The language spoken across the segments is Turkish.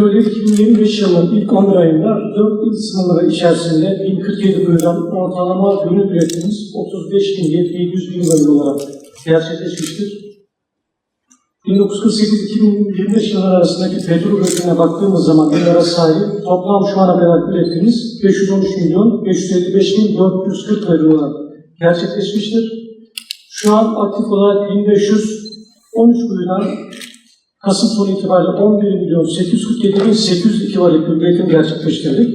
Böyle 2025 yılının ilk 11 ayında 4 il sınırları içerisinde 1047 bölümden ortalama günlük üretimimiz 35.700 bin bölüm olarak gerçekleşmiştir. 1948-2025 yılları arasındaki petrol üretimine baktığımız zaman yıllara sahip toplam şu ana kadar üretimimiz 513.555.440 bölüm olarak gerçekleşmiştir. Şu an aktif olarak 1513 kuyudan Kasım sonu itibariyle 11.847.802 varlık üretim gerçekleştirdik.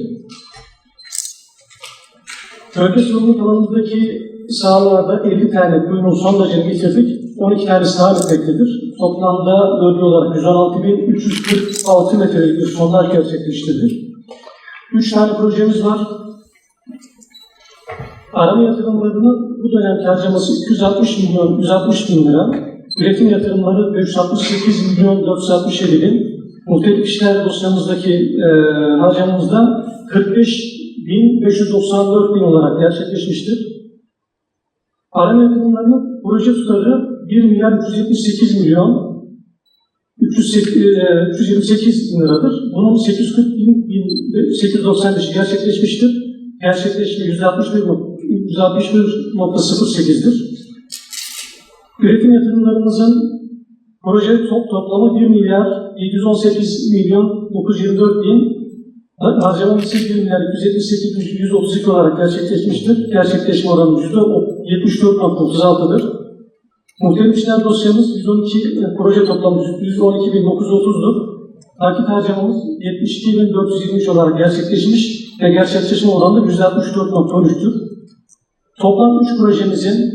Bölge sorumluluk alanımızdaki sahalarda 50 tane kuyunun sondajını bitirdik. 12 tanesi devam etmektedir. Toplamda bölge olarak 116.346 metrelik bir sondaj gerçekleştirdik. 3 tane projemiz var. Arama yatırımlarının bu dönemki harcaması 260 bin lira. Üretim yatırımları 568.467 bin. Muhtelif işler dosyamızdaki harcamamızda 45.594 bin olarak gerçekleşmiştir. Arama yatırımlarının proje tutarı 1.378.328 bin liradır. Bunun 840.895'i gerçekleşmiştir. Gerçekleşme %61.08'dir. Üretim yatırımlarımızın proje toplamı 1.718.924 bin, harcamamız 1.278.132 olarak gerçekleşmiştir. Gerçekleşme oranı %74.36'dır. Muhtelif işler dosyamız 112, proje toplamı 112.930'dur. Nakit harcamamız 72.423 olarak gerçekleşmiş ve gerçekleşme oranı %64.13'tür. Toplam 3 projemizin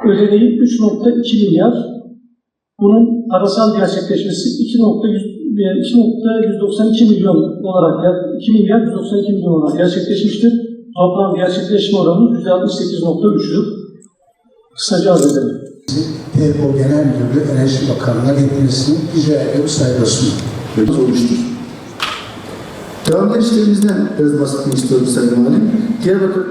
ödeneği 3.2 milyar. Bunun parasal gerçekleşmesi 2.192 milyon olarak 2 milyar 192 milyon olarak gerçekleşmiştir. Toplam gerçekleşme oranı %68.3'tür. Kısaca arz edelim. TEPO Genel Müdürlüğü Enerji Bakanlığı'na getirilmesini rica ediyoruz, saygı sunuyorum. Olmuştur. Devam edişlerimizden biraz bahsetmek istiyorum Sayın Valim. Diyarbakır